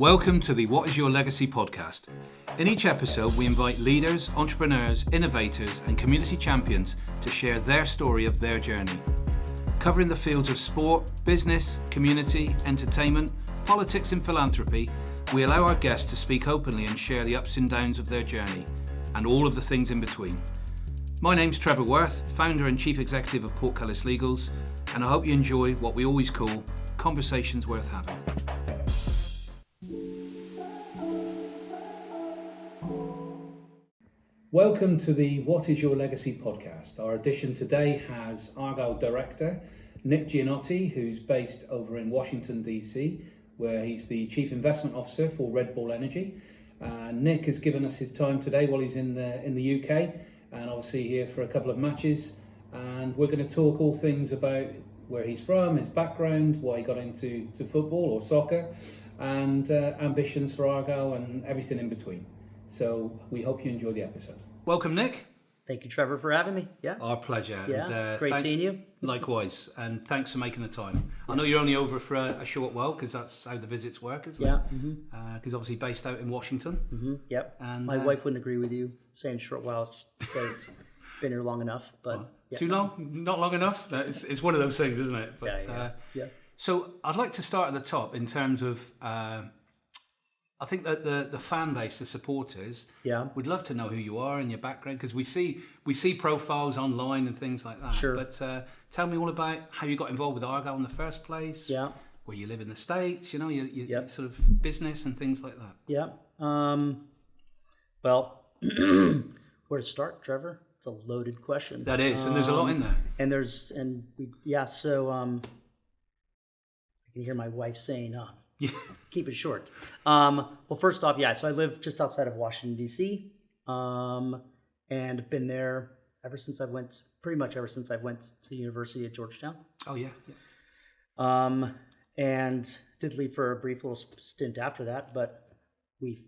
Welcome to the What is Your Legacy podcast. In each episode, we invite leaders, entrepreneurs, innovators, and community champions to share their story of their journey. Covering the fields of sport, business, community, entertainment, politics, and philanthropy, we allow our guests to speak openly and share the ups and downs of their journey, and all of the things in between. My name's Trevor Worth, founder and chief executive of Portcullis Legals, and I hope you enjoy what we always call conversations worth having. Welcome to the What is Your Legacy podcast. Our edition today has Argyle Director Nick Giannotti, who's based over in Washington, D.C., where he's the Chief Investment Officer for Red Bull Energy. Nick has given us his time today while he's in the UK, and obviously here for a couple of matches. And we're going to talk all things about where he's from, his background, why he got into football or soccer, and ambitions for Argyle and everything in between. So we hope you enjoy the episode. Welcome, Nick. Thank you, Trevor, for having me. Yeah. Our pleasure. Yeah. And, great seeing you. Likewise. And thanks for making the time. Yeah. I know you're only over for a short while because that's how the visits work, isn't it? Yeah. Because obviously based out in Washington. Mm-hmm. Yep. And my wife wouldn't agree with you saying short while. She'd say it's been here long enough, but yeah. Too long? Not long enough? It's one of those things, isn't it? But, yeah. So I'd like to start at the top in terms of. I think that the fan base, the supporters, would love to know who you are and your background, because we see profiles online and things like that. Sure. But tell me all about how you got involved with Argyle in the first place. Yeah. Where you live in the States, your sort of business and things like that. Yeah. Well, where to start, Trevor? It's a loaded question. That is, and there's a lot in there. So I can hear my wife saying, keep it short. Well, first off, so I live just outside of Washington, D.C., and been there ever since I've went to the University at Georgetown. Oh, yeah. And did leave for a brief little stint after that, but we've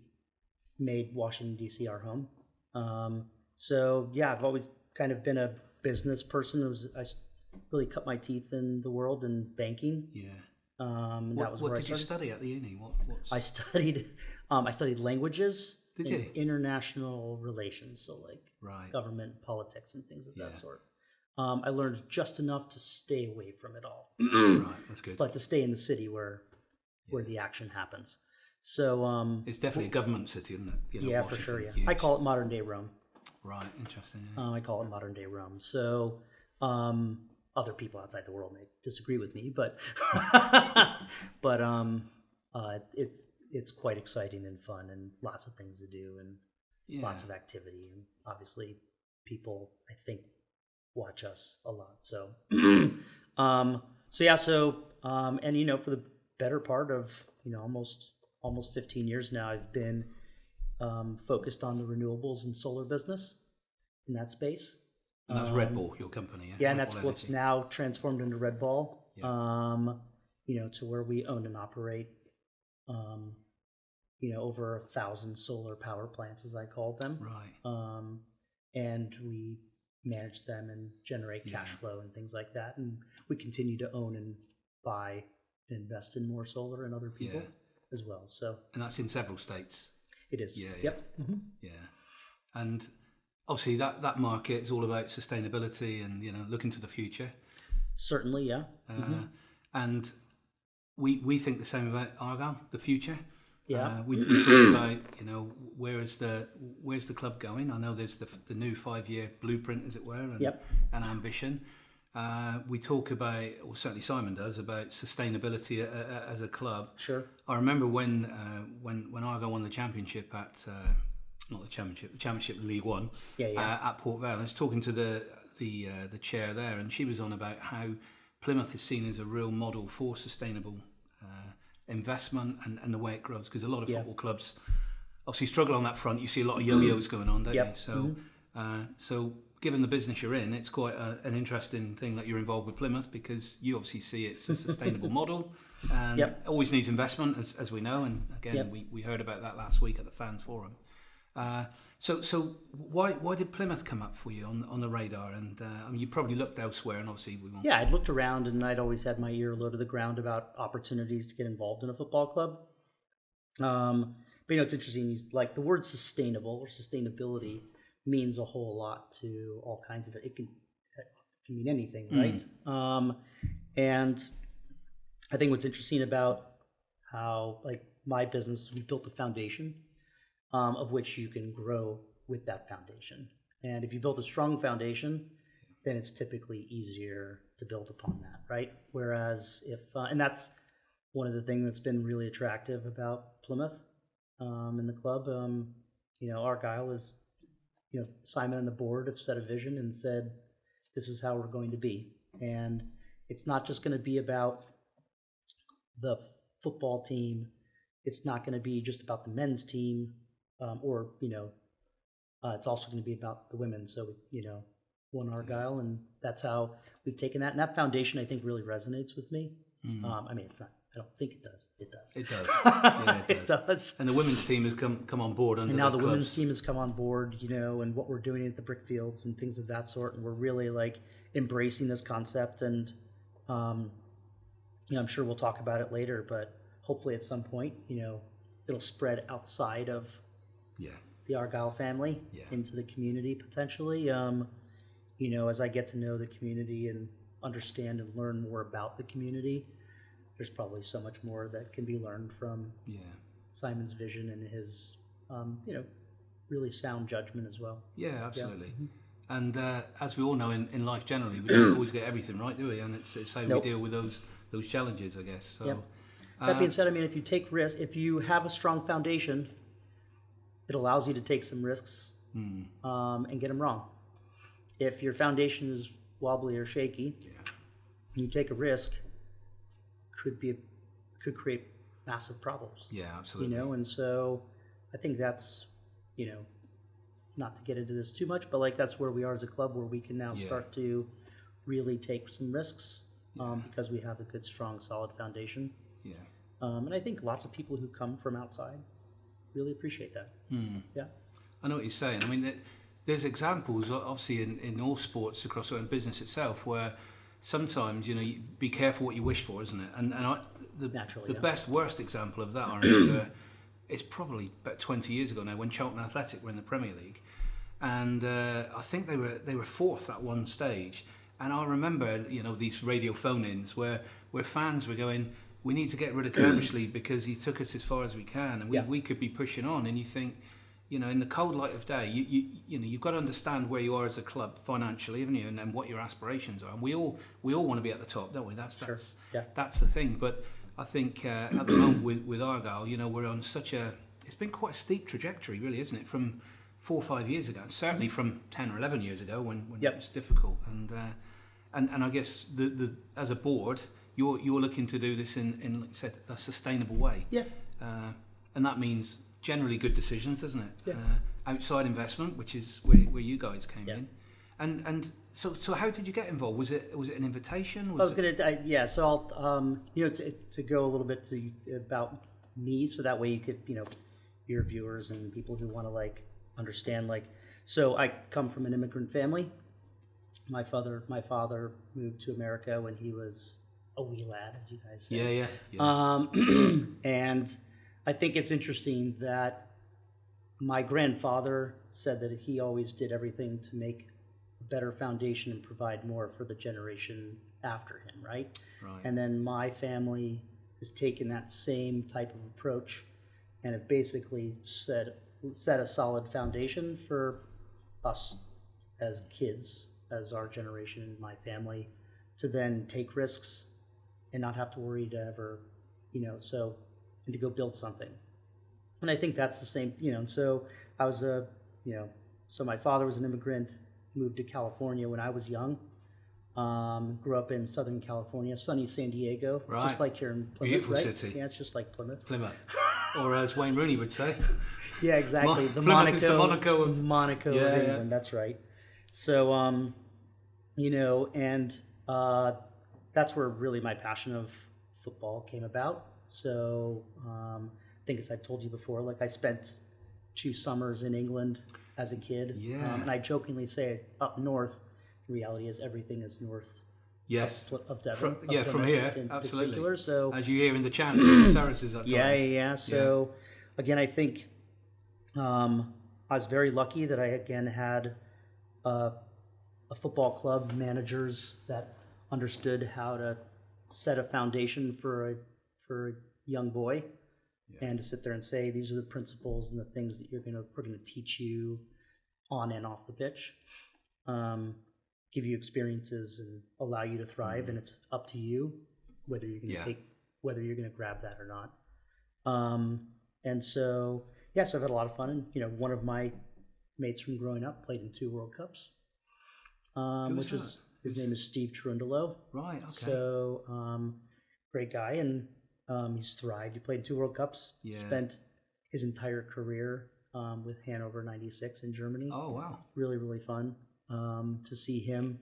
made Washington, D.C. our home. I've always kind of been a business person. I really cut my teeth in the world in banking. Yeah. What did you study at the uni? I studied languages. Did you? International relations, so government, politics, and things of that sort. I learned just enough to stay away from it all. Right, that's good. But to stay in the city where the action happens. So it's definitely a government city, isn't it? For sure. Yeah, I call it modern day Rome. Right, interesting. I call it modern day Rome. So. Other people outside the world may disagree with me, but it's quite exciting and fun, and lots of things to do, and lots of activity, and obviously people, I think, watch us a lot. So, and for the better part of almost 15 years now, I've been focused on the renewables and solar business in that space. And that's Red Bull, your company, yeah? Yeah, and that's what's now transformed into Red Bull, to where we own and operate, over 1,000 solar power plants, as I call them. Right. And we manage them and generate cash flow and things like that. And we continue to own and buy and invest in more solar and other people as well. So. And that's in several states. It is. Yeah. Yep. Mm-hmm. Yeah. And obviously, that market is all about sustainability and looking to the future. Certainly, yeah. And we think the same about Argyle, the future. Yeah. We talk about where's the club going. I know there's the new 5-year blueprint, as it were, and ambition. We talk about, or certainly Simon does, about sustainability as a club. Sure. I remember when Argyle won the championship at. Not the championship League One at Port Vale. I was talking to the chair there, and she was on about how Plymouth is seen as a real model for sustainable investment and the way it grows, because a lot of football clubs obviously struggle on that front. You see a lot of yo-yos going on, don't you? So, so given the business you're in, it's quite an interesting thing that you're involved with Plymouth, because you obviously see it's a sustainable model, and it always needs investment, as we know. And again, we heard about that last week at the Fans Forum. So why did Plymouth come up for you on the radar? And you probably looked elsewhere, and obviously we won't. Yeah, I'd looked around, and I'd always had my ear low to the ground about opportunities to get involved in a football club. But it's interesting. Like the word sustainable or sustainability means a whole lot to all kinds of. It can mean anything, right? And I think what's interesting about how like my business, we built a foundation of which you can grow with that foundation. And if you build a strong foundation, then it's typically easier to build upon that, right? Whereas if, and that's one of the things that's been really attractive about Plymouth and the club. Argyle is, Simon and the board have set a vision and said, this is how we're going to be. And it's not just going to be about the football team. It's not going to be just about the men's team, it's also going to be about the women. So, one Argyle, and that's how we've taken that. And that foundation, I think, really resonates with me. It's not. I don't think it does. It does. It does. Yeah, it does. And the women's team has come on board. And now the women's team has come on board, and what we're doing at the Brickfields and things of that sort. And we're really like embracing this concept. And I'm sure we'll talk about it later, but hopefully at some point, it'll spread outside of the Argyle family into the community potentially. As I get to know the community and understand and learn more about the community, there's probably so much more that can be learned from Simon's vision and his, really sound judgment as well. Yeah, absolutely. Yeah. And as we all know in life generally, we don't always get everything right, do we? And it's how we deal with those challenges, I guess. So, that being said, if you take risks, if you have a strong foundation, it allows you to take some risks and get them wrong. If your foundation is wobbly or shaky, you take a risk, could create massive problems. Yeah, absolutely. And so I think that's, not to get into this too much, but that's where we are as a club, where we can now start to really take some risks because we have a good, strong, solid foundation. Yeah. And I think lots of people who come from outside really appreciate that. Yeah. I know what you're saying. There's examples, obviously, in all sports across the business itself, where sometimes, you be careful what you wish for, isn't it? And the best, worst example of that, I remember, it's probably about 20 years ago now, when Charlton Athletic were in the Premier League. And I think they were fourth at one stage. And I remember, these radio phone-ins where fans were going, we need to get rid of Kerbishley because he took us as far as we can, and we could be pushing on. And you think, in the cold light of day, you've got to understand where you are as a club financially, haven't you, and then what your aspirations are. And we all want to be at the top, don't we? That's the thing. But I think at the moment with Argyle, we're on it's been quite a steep trajectory, really, isn't it? From 4 or 5 years ago, and certainly from 10 or 11 years ago when it was difficult. And I guess as a board, you're looking to do this in like you said, a sustainable way. Yeah. And that means generally good decisions, doesn't it? Yeah. Outside investment, which is where you guys came in. And so how did you get involved? Was it an invitation? So I'll to go a little bit about me, so that way you could your viewers and people who want to understand so I come from an immigrant family. My father moved to America when he was a wee lad, as you guys say. Yeah. And I think it's interesting that my grandfather said that he always did everything to make a better foundation and provide more for the generation after him, right? And then my family has taken that same type of approach and have basically set a solid foundation for us as kids, as our generation and my family, to then take risks and not have to worry to ever, and to go build something. And I think that's the same, and so I was so my father was an immigrant, moved to California when I was young, grew up in Southern California, sunny San Diego, just like here in Plymouth. Beautiful city. Yeah, it's just like Plymouth. Or as Wayne Rooney would say. Yeah, exactly. The Monaco of England, that's right. So, and that's where really my passion of football came about. So I think, as I've told you before, I spent 2 summers in England as a kid. And I jokingly say up north, the reality is everything is north Yes. Of Devon. From here, in absolutely. Particular. So as you hear in the chants in the terraces at times. So again, I think I was very lucky that I again had a football club, managers that understood how to set a foundation for a young boy, and to sit there and say, these are the principles and the things that we're gonna teach you on and off the pitch, give you experiences and allow you to thrive, and it's up to you whether you're gonna grab that or not. And so so I've had a lot of fun, and one of my mates from growing up played in 2 World Cups. His name is Steve Trundolo. Right. Okay. So great guy, and he's thrived. He played in 2 World Cups. Yeah. Spent his entire career with Hannover 96 in Germany. Oh wow. Really, really fun to see him.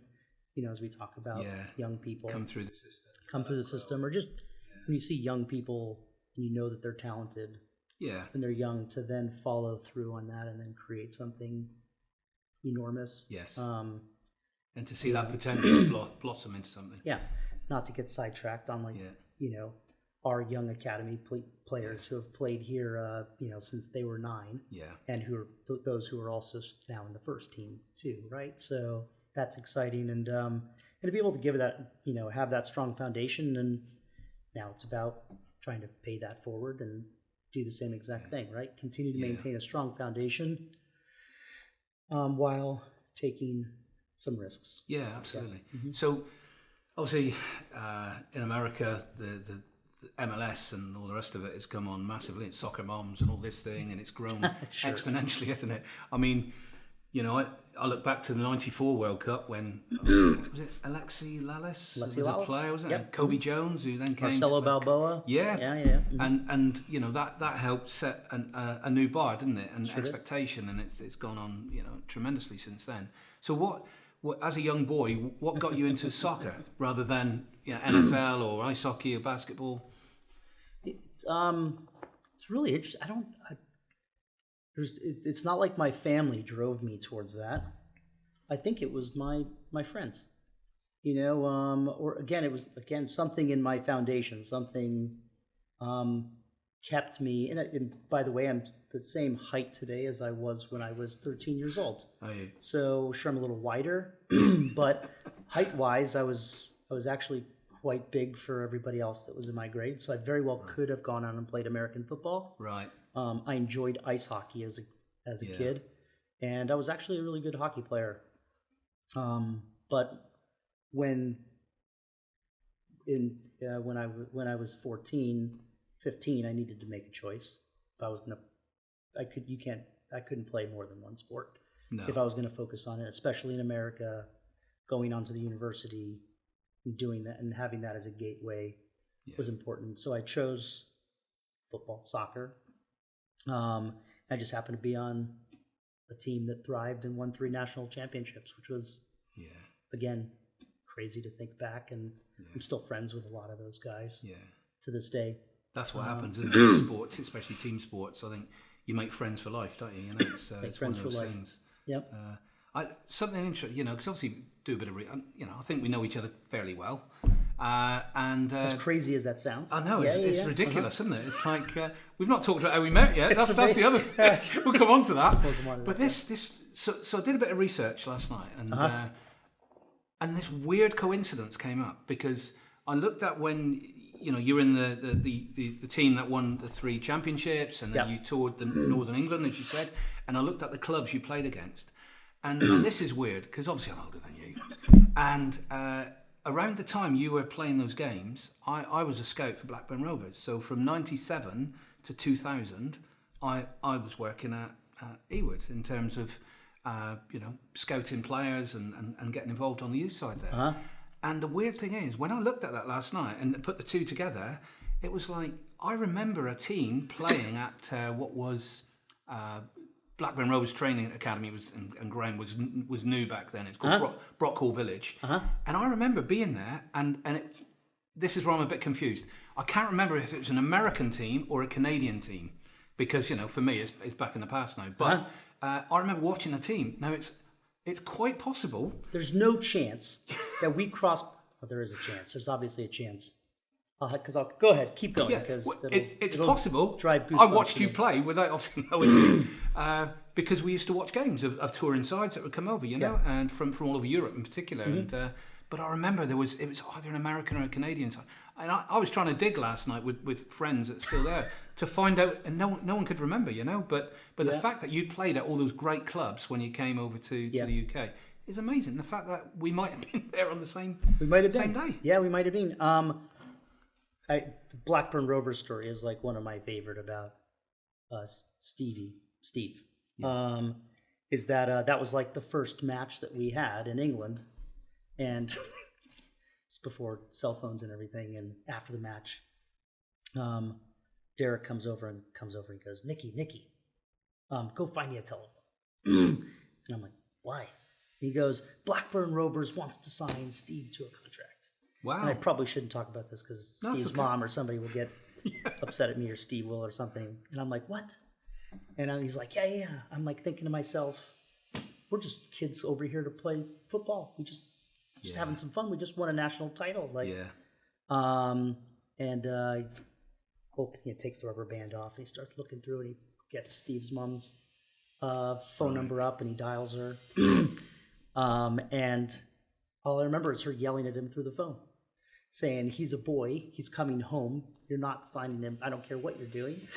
As we talk about young people come through the system, or just when you see young people and you know that they're talented. Yeah. When they're young, to then follow through on that and then create something enormous. Yes. And to see that potential blossom into something. Yeah. Not to get sidetracked on our young academy players who have played here, since they were 9. Yeah. And who are those who are also now in the first team too, right? So that's exciting, and to be able to give that, have that strong foundation, and now it's about trying to pay that forward and do the same exact thing, right? Continue to maintain a strong foundation while taking some risks. Yeah, absolutely. Yeah. Mm-hmm. So obviously in America, the MLS and all the rest of it has come on massively. It's soccer moms and all this thing, and it's grown exponentially, hasn't it? I mean, I look back to the '94 World Cup when was it Alexi Lalas? Alexi Lalas, a player, wasn't it? Kobe Jones, who then came. Marcelo Balboa. Yeah. Mm-hmm. And that helped set a new bar, didn't it? And expectation, and it's gone on tremendously since then. So what as a young boy, what got you into soccer rather than NFL or ice hockey or basketball? It's really interesting. It's not like my family drove me towards that. I think it was my friends, or again, it was something in my foundation, something kept me. And by the way, I'm the same height today as I was when I was 13 years old. Oh, yeah. So sure, I'm a little wider, but height-wise, I was actually quite big for everybody else that was in my grade. So I very well could have gone on and played American football. Right. I enjoyed ice hockey as a kid, and I was actually a really good hockey player. But when I was 14, 15, I needed to make a choice. If I was I couldn't play more than one sport. No. If I was going to focus on it, especially in America, going on to the university, and doing that and having that as a gateway was important. So I chose football, soccer. I just happened to be on a team that thrived and won 3 national championships, which was, again, crazy to think back. And I'm still friends with a lot of those guys to this day. That's what happens in sports, especially team sports. I think you make friends for life, don't you? It's friends one of those for life. Things. Yep. Something interesting, because obviously we do a bit of, I think we know each other fairly well. And as crazy as that sounds, I know it's ridiculous, isn't it? It's like we've not talked about how we met yet. That's the other thing. We'll come on to that. But so I did a bit of research last night, and this weird coincidence came up because I looked at when you're in the team that won the 3 championships, and then you toured the Northern England, as you said, and I looked at the clubs you played against, and this is weird because obviously I'm older than you, and around the time you were playing those games, I was a scout for Blackburn Rovers. So from 97 to 2000, I was working at Ewood in terms of scouting players and getting involved on the youth side there. And the weird thing is, when I looked at that last night and put the 2 together, it was like I remember a team playing at what was Blackburn Rovers Training Academy and ground was new back then. It's called Brockhall Village, and I remember being there. And this is where I'm a bit confused. I can't remember if it was an American team or a Canadian team, because for me it's back in the past now. But I remember watching a team. Now it's quite possible. There's no chance that we crossed Well, there is a chance. There's obviously a chance. Because I'll go ahead, keep going. Because it's possible. Drive goosebumps. I watched you play without obviously knowing you, because we used to watch games of touring sides that would come over, and from all over Europe in particular. And but I remember it was either an American or a Canadian side, and I was trying to dig last night with friends that's still there to find out, and no one could remember, But the fact that you played at all those great clubs when you came over to the UK is amazing. The fact that we might have been there on the same day. Yeah, we might have been. The Blackburn Rovers story is like one of my favorite about Steve. Yeah. Is that that was like the first match that we had in England, and it's before cell phones and everything. And after the match, Derek comes over and goes, Nicky, go find me a telephone. And I'm like, why? He goes, Blackburn Rovers wants to sign Steve to a contract. Wow. And I probably shouldn't talk about this because Steve's mom or somebody will get upset at me, or Steve will or something. And I'm like, what? And he's like, yeah. I'm like thinking to myself, we're just kids over here to play football. We just having some fun. We just won a national title. He takes the rubber band off and he starts looking through and he gets Steve's mom's phone number up and he dials her. And all I remember is her yelling at him through the phone, saying, he's a boy, he's coming home, you're not signing him, I don't care what you're doing.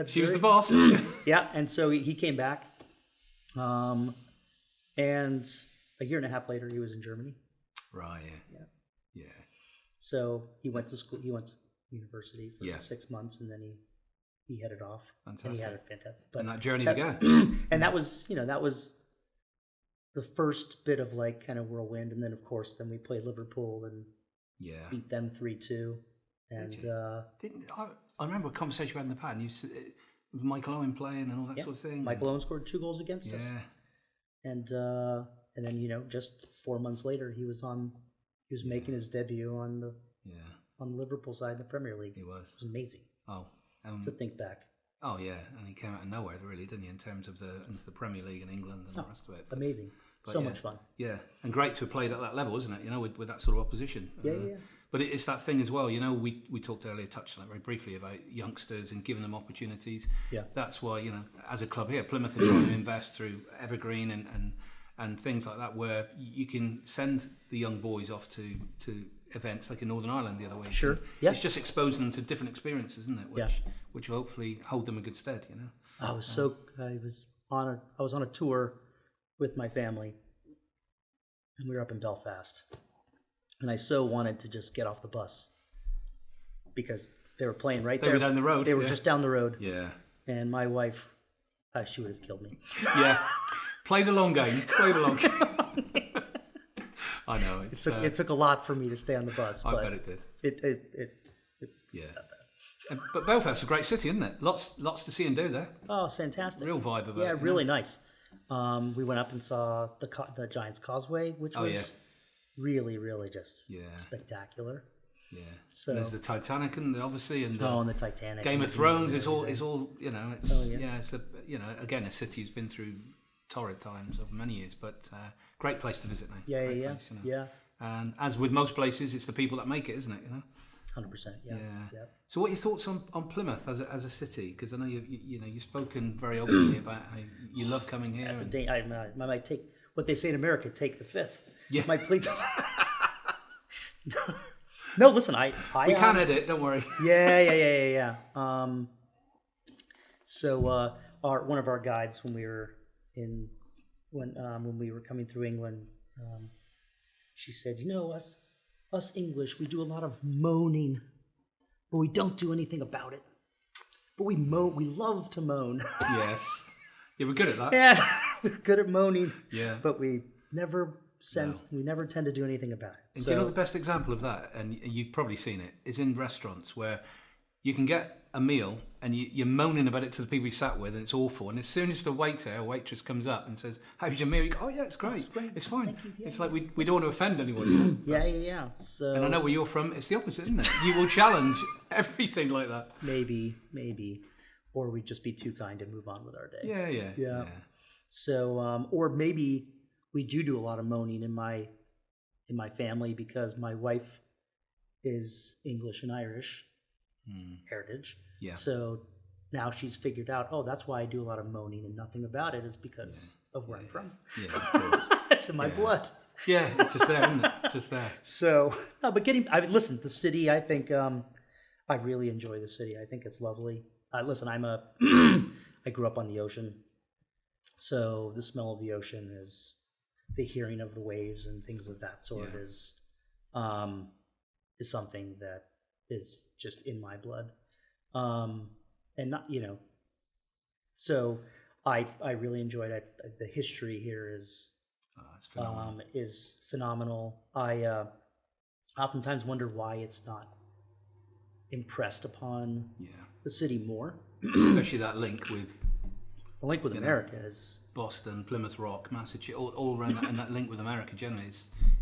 She was the boss. Yeah, and so he came back, and a year and a half later he was in Germany. Right, yeah. So he went to school, he went to university for 6 months, and then he headed off. Fantastic. And he had a fantastic. And that journey began. And that was the first bit of like kind of whirlwind, and then of course we played Liverpool and beat them 3-2. And I remember a conversation we had in the pad, and with Michael Owen playing and all that sort of thing. Michael Owen scored 2 goals against us. And then just 4 months later he was making his debut on the Liverpool side of the Premier League. He was. It was amazing. To think back. Oh yeah, and he came out of nowhere, really, didn't he? In terms of into the Premier League in England and the rest of it. Amazing. So much fun. Yeah, and great to have played at that level, isn't it? With that sort of opposition. Yeah. But it's that thing as well. We talked earlier, touched on it very briefly about youngsters and giving them opportunities. Yeah. That's why as a club here, Plymouth is trying to invest through Evergreen and things like that, where you can send the young boys off to events like in Northern Ireland the other way. Sure. Yeah. It's just exposing them to different experiences, isn't it? Which will hopefully hold them in good stead. I was on a tour with my family, and we were up in Belfast, and I so wanted to just get off the bus because they were playing right there. They were down the road. They were just down the road. Yeah. And my wife, she would have killed me. Yeah. Play the long game. I know. It took a lot for me to stay on the bus. I bet it did. It's not bad. But Belfast's a great city, isn't it? Lots to see and do there. Oh, it's fantastic. Real vibe about it. Yeah, really nice. We went up and saw the Giant's Causeway, which was really, really just spectacular. Yeah. So and there's the Titanic, and obviously, and the Titanic. Game of Thrones is all. It's it's again a city who's been through torrid times over many years, but great place to visit now. Yeah. And as with most places, it's the people that make it, isn't it? 100%. Yeah. So, what are your thoughts on Plymouth as a city? Because I know you've spoken very openly about how you love coming here. I might take what they say in America, take the fifth. Yeah. Might plead. No, listen, we can edit. Don't worry. Yeah. So one of our guides when we were coming through England, she said, us English, we do a lot of moaning, but we don't do anything about it. But we love to moan. Yes. Yeah, we're good at that. Yeah, we're good at moaning. Yeah. But we never tend to do anything about it. And do you know the best example of that, and you've probably seen it, is in restaurants where you can get a meal and you're moaning about it to the people you sat with and it's awful, and as soon as the waiter or waitress comes up and says, how's your meal? You go, oh yeah, it's great. It's fine. It's like we don't want to offend anyone. Yeah. So, and I know where you're from, it's the opposite, isn't it? You will challenge everything like that. Maybe. Or we'd just be too kind and move on with our day. Yeah. So, or maybe we do a lot of moaning in my family because my wife is English and Irish heritage. Yeah. So now she's figured out, oh, that's why I do a lot of moaning and nothing about it is because of where I'm from. Yeah, of course. It's in my blood. Yeah, it's just there, isn't it? Just there. So, no, but listen, the city, I think, I really enjoy the city. I think it's lovely. Listen, I grew up on the ocean. So the smell of the ocean is, the hearing of the waves and things of that sort is something that is just in my blood. And not, so I really enjoyed it. The history here is phenomenal. I oftentimes wonder why it's not impressed upon the city more. Especially that link with America is Boston, Plymouth Rock, Massachusetts, all around that, and that link with America generally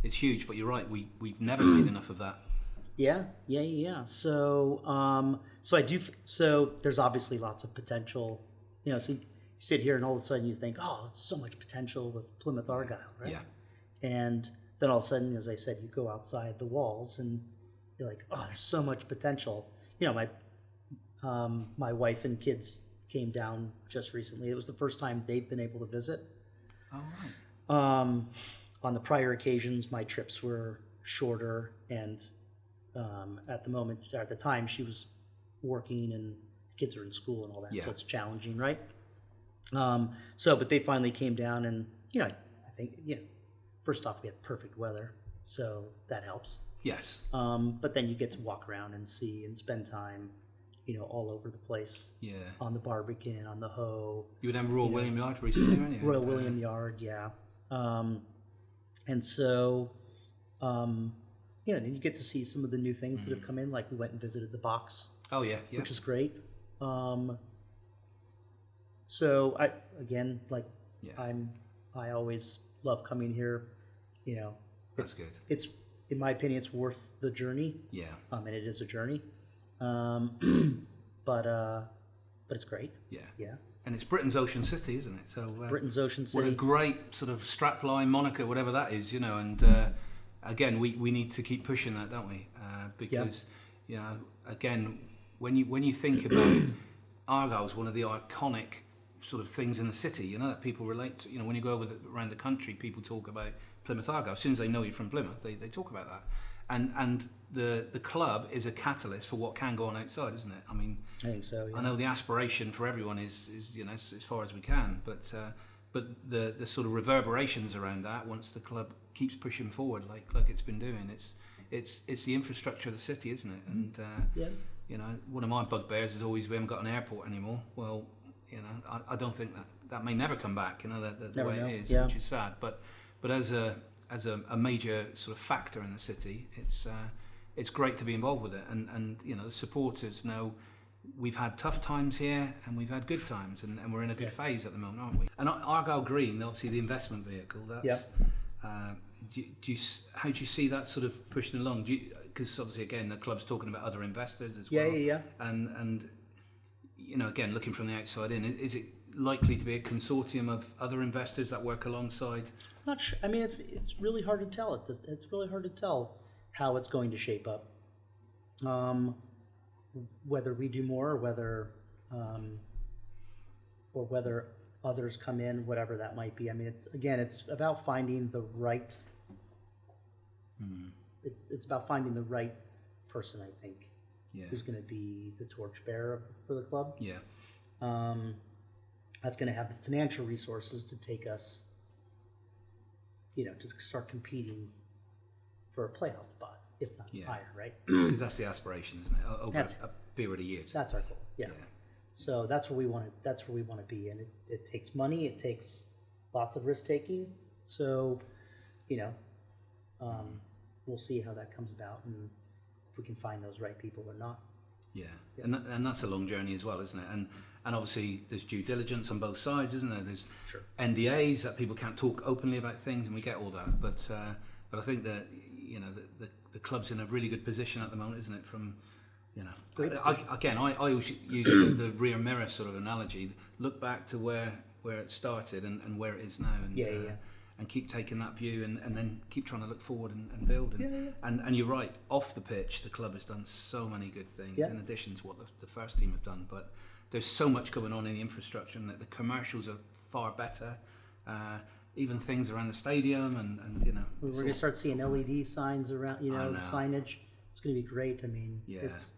it's huge. But you're right, we've never made enough of that. Yeah. So so I do. So there's obviously lots of potential. So you sit here and all of a sudden you think, oh, so much potential with Plymouth Argyle, right? Yeah. And then all of a sudden, as I said, you go outside the walls and you're like, oh, there's so much potential. My wife and kids came down just recently. It was the first time they've been able to visit. Oh, right. On the prior occasions, my trips were shorter, and at the time, she was working and kids are in school and all that, so it's challenging, right? But they finally came down, and I think first off, we had perfect weather, so that helps. Yes. But then you get to walk around and see and spend time, all over the place. Yeah. On the Barbican, on the Hoe. You were down Royal William Yard recently, weren't you? Royal William Yard, yeah. And so, then you get to see some of the new things that have come in. Like we went and visited the box. Oh yeah. Which is great. So I always love coming here. That's good. It's in my opinion, it's worth the journey. Yeah. And it is a journey. But it's great. Yeah. Yeah. And it's Britain's Ocean City, isn't it? So Britain's Ocean City. What a great sort of strapline moniker, whatever that is, And again, we need to keep pushing that, don't we? Because again, when you think about Argyle is one of the iconic sort of things in the city, that people relate to. When you go around the country, people talk about Plymouth Argyle. As soon as they know you're from Plymouth, they talk about that. And the club is a catalyst for what can go on outside, isn't it? I mean, I think so. Yeah. I know the aspiration for everyone is as far as we can, but the sort of reverberations around that, once the club keeps pushing forward like it's been doing, it's the infrastructure of the city, isn't it? And one of my bugbears is always we haven't got an airport anymore. Well, I don't think that may never come back. The way it is, which is sad. But as a major sort of factor in the city, it's great to be involved with it, and the supporters know we've had tough times here and we've had good times, and we're in a good phase at the moment, aren't we? And Argyle Green, obviously the investment vehicle, that's how do you see that sort of pushing along? Because obviously again the club's talking about other investors as well. Yeah. And again, looking from the outside in, is it likely to be a consortium of other investors that work alongside? Not sure. I mean, it's really hard to tell. It's really hard to tell how it's going to shape up. Whether we do more, or whether others come in, whatever that might be. I mean, it's about finding the right. It's about finding the right person, I think, who's going to be the torchbearer for the club. Yeah. That's going to have the financial resources to take us, to start competing for a playoff spot, if not higher, right? Because that's the aspiration, isn't it? Over a period of years. That's our goal. Yeah. So that's where we want to. That's where we want to be, and it takes money. It takes lots of risk taking. So, we'll see how that comes about, and if we can find those right people or not. Yeah. And that's a long journey as well, isn't it? And obviously there's due diligence on both sides, isn't there? There's NDAs that people can't talk openly about things, and we get all that. But I think that the club's in a really good position at the moment, isn't it? From I always use the rear mirror sort of analogy. Look back to where it started and where it is now, and keep taking that view, and then keep trying to look forward and build. And you're right, off the pitch, the club has done so many good things in addition to what the first team have done. But there's so much going on in the infrastructure, and that the commercials are far better. Even things around the stadium, and we're going to start seeing LED signs around, signage. It's going to be great. I mean, it's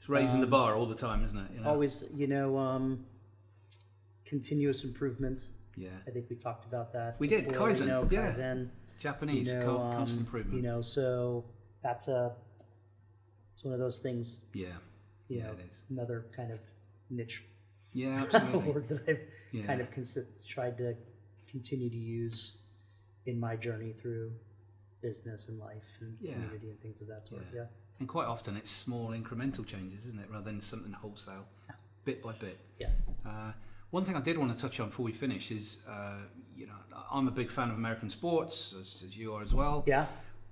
raising the bar all the time, isn't it? Always, continuous improvement. Yeah, I think we talked about that. We did Kaizen. Kaizen. Japanese constant improvement. So it's one of those things. Yeah, it is another kind of niche. Yeah, absolutely. word that I've kind of tried to continue to use in my journey through business and life and community and things of that sort. Yeah. And quite often it's small incremental changes, isn't it, rather than something wholesale, bit by bit. Yeah. One thing I did want to touch on before we finish is, I'm a big fan of American sports, as you are as well. Yeah.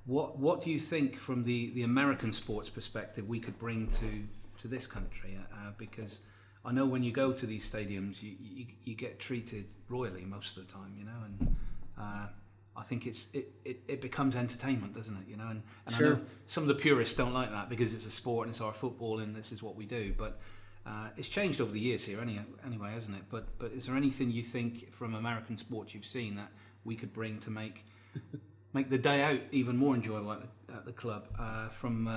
What do you think from the American sports perspective we could bring to this country? Because I know when you go to these stadiums, you get treated royally most of the time, and I think it becomes entertainment, doesn't it? And sure. I know some of the purists don't like that because it's a sport and it's our football and this is what we do, but it's changed over the years here anyway, hasn't it? But is there anything you think from American sports you've seen that we could bring to make the day out even more enjoyable at the club from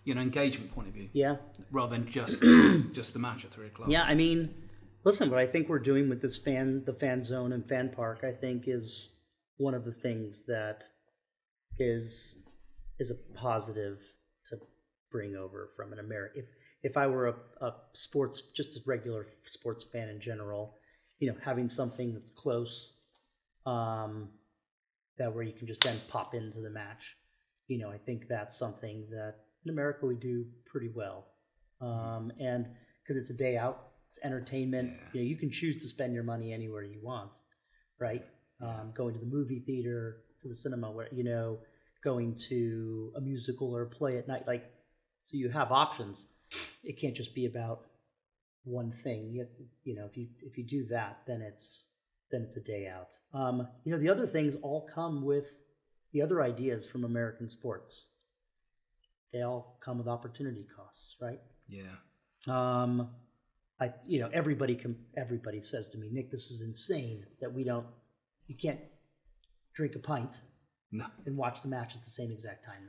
engagement point of view? Yeah. Rather than just the match at 3:00. Yeah, I mean, listen, what I think we're doing with this the fan zone and fan park, I think is one of the things that is a positive to bring over from an American. If I were a sports, just a regular sports fan in general, having something that's close, that where you can just then pop into the match, I think that's something that in America we do pretty well, and because it's a day out, it's entertainment. You can choose to spend your money anywhere you want, right? Going to the movie theater, to the cinema, where going to a musical or a play at night, so you have options. It can't just be about one thing. If you do that, then it's a day out. The other things all come with the other ideas from American sports. They all come with opportunity costs, right? Yeah. Everybody says to me, Nick, this is insane that you can't drink a pint and watch the match at the same exact time.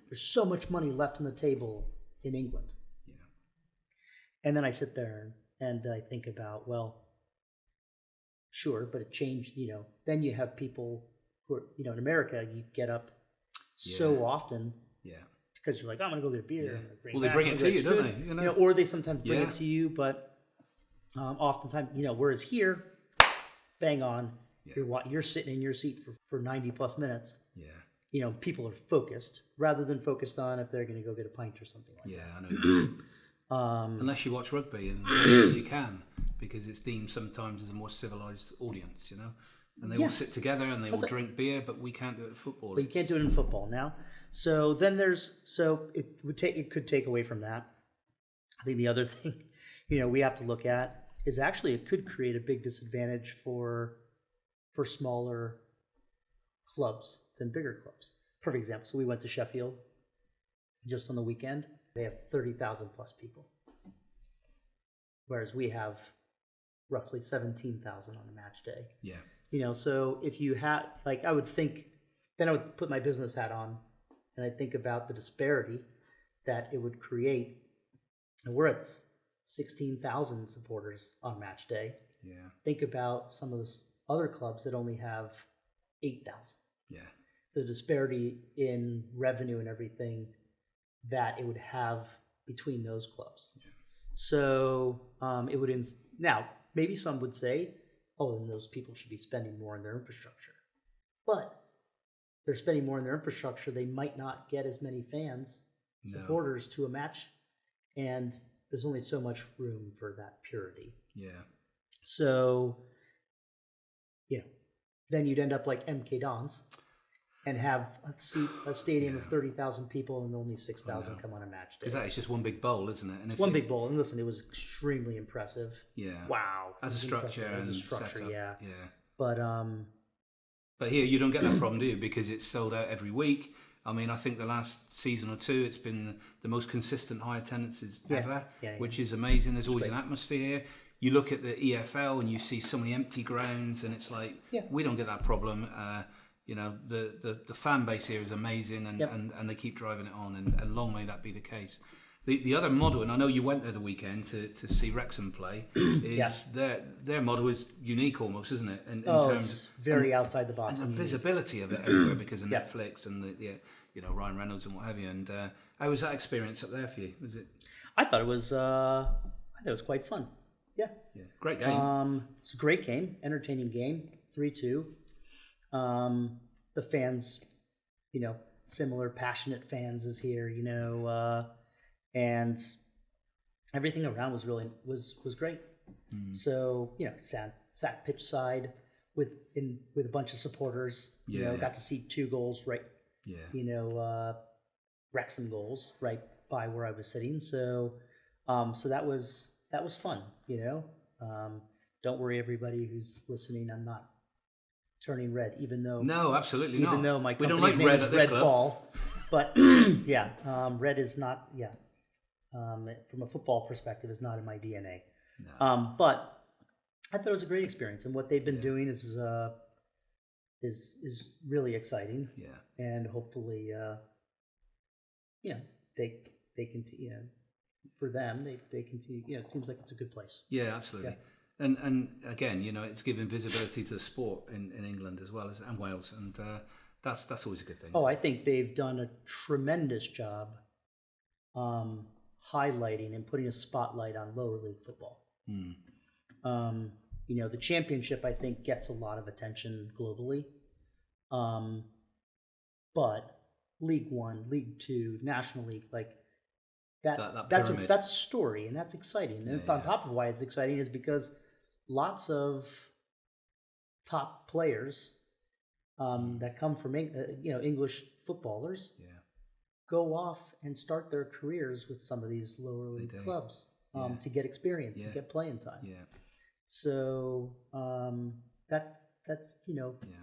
There's so much money left on the table in England. Yeah. And then I sit there and I think about, well, sure, but it changed, then you have people who are, in America, you get up so often. Yeah. Because you're like, I'm going to go get a beer. Yeah. They bring it to you, don't they? Or they sometimes bring it to you, but oftentimes, whereas here, bang on, you're sitting in your seat for 90 plus minutes. Yeah. People are focused rather than focused on if they're going to go get a pint or something like that. Yeah, I know. Unless you watch rugby, and you can, because it's deemed sometimes as a more civilized audience, and they all sit together and they all drink beer, but we can't do it in football. But you can't do it in football now. So then it could take away from that. I think the other thing, we have to look at is actually it could create a big disadvantage for smaller clubs than bigger clubs. Perfect example. So we went to Sheffield just on the weekend. They have 30,000 plus people, whereas we have roughly 17,000 on a match day. Yeah. So if you had, I would think, then I would put my business hat on and I think about the disparity that it would create. And we're at 16,000 supporters on match day. Yeah. Think about some of the other clubs that only have 8,000. Yeah. The disparity in revenue and everything that it would have between those clubs. Yeah. So it would now maybe some would say, oh, then those people should be spending more on their infrastructure. But they're spending more on their infrastructure, they might not get as many fans, supporters to a match, and there's only so much room for that purity. Yeah. So, then you'd end up like MK Dons and have a stadium of 30,000 people and only 6,000 come on a match day. Because that is just one big bowl, isn't it? And big bowl. And listen, it was extremely impressive. Yeah. Wow. As a structure, yeah. Yeah. But But here you don't get that problem, do you? Because it's sold out every week. I mean, I think the last season or two, it's been the most consistent high attendances ever, which is amazing. There's always an atmosphere. You look at the EFL and you see so many empty grounds, and it's like, we don't get that problem. The fan base here is amazing, and they keep driving it on, and long may that be the case. The other model, and I know you went there the weekend to see Wrexham play, is their model is unique almost, isn't it? In terms, it's very outside the box. And the visibility of it everywhere because of Netflix and the Ryan Reynolds and what have you. And how was that experience up there for you? Was it? I thought it was quite fun. Yeah. Great game. It's a great game, entertaining game, 3-2. The fans, similar passionate fans is here, and everything around was really was great. So sat pitch side with a bunch of supporters. Got to see 2 goals right. Wrexham goals right by where I was sitting. So that was fun. Don't worry, everybody who's listening. I'm not turning red, even though absolutely not. Even though my we don't company's like name red is at this Red club. Ball, but red is not. From a football perspective, is not in my DNA. No. But I thought it was a great experience, and what they've been doing is really exciting. Yeah, and hopefully, they continue. For them, they continue. It seems like it's a good place. Yeah, absolutely. Yeah. And again, it's giving visibility to the sport in England as well as and Wales, and that's always a good thing. Oh, I think they've done a tremendous job highlighting and putting a spotlight on lower league football. The championship, I think, gets a lot of attention globally, but League One, League Two, National League, like that's a story, and that's exciting. And on top of why it's exciting is because lots of top players that come from English footballers go off and start their careers with some of these lower league clubs to get experience, to get playing time. Yeah. So that's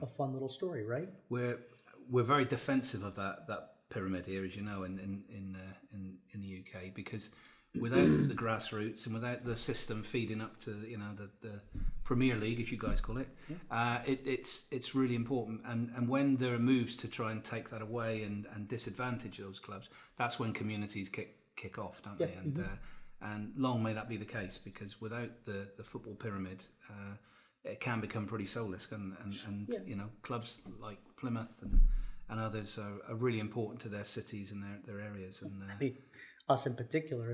a fun little story, right? We're very defensive of that pyramid here, as you know, in the UK, because without the grassroots and without the system feeding up to the Premier League, as you guys call it, it's really important. And when there are moves to try and take that away and disadvantage those clubs, that's when communities kick off, don't they? And long may that be the case, because without the football pyramid, it can become pretty soulless, and clubs like Plymouth and others are really important to their cities and their areas. And us in particular,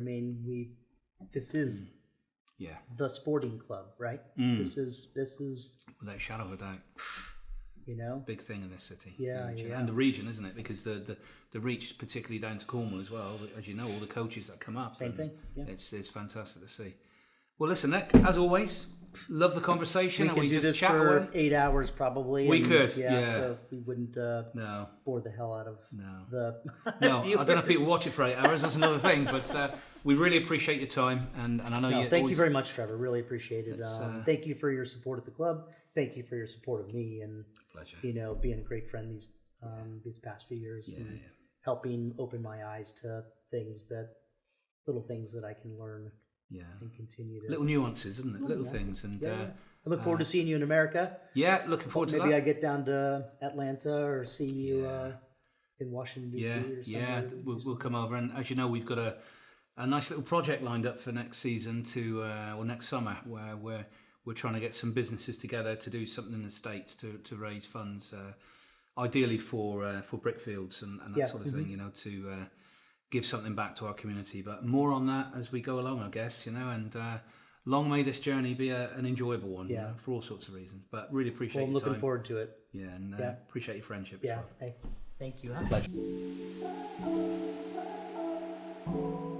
this is the sporting club, right? This is without a shadow of a doubt, big thing in this city. And the region, isn't it? Because the reach, particularly down to Cornwall as well, as you know, all the coaches that come up. Same thing. Yeah. It's fantastic to see. Well, listen, Nick, as always, love the conversation. We could do this for 8 hours probably. We could, so we wouldn't bore the hell out of the No, I don't know if people watch it for 8 hours, that's another thing, but we really appreciate your time, and I know thank you very much, Trevor, really appreciate it. Thank you for your support of the club, thank you for your support of me, and pleasure. Being a great friend these past few years, and helping open my eyes to little things that I can learn. And continue to little nuances, isn't it? Little things, and I look forward to seeing you in America. Yeah, looking forward to that. Maybe I get down to Atlanta or see you in Washington DC or something. Yeah, we'll come over, and as you know, we've got a nice little project lined up for next season next summer, where we're trying to get some businesses together to do something in the States to raise funds, ideally for brickfields and that sort of thing, to give something back to our community. But more on that as we go along, I guess, and long may this journey be an enjoyable one, for all sorts of reasons. But really appreciate your time. I'm looking forward to it. Yeah, and appreciate your friendship. Yeah, as well. Hey, thank you. Huh? Pleasure.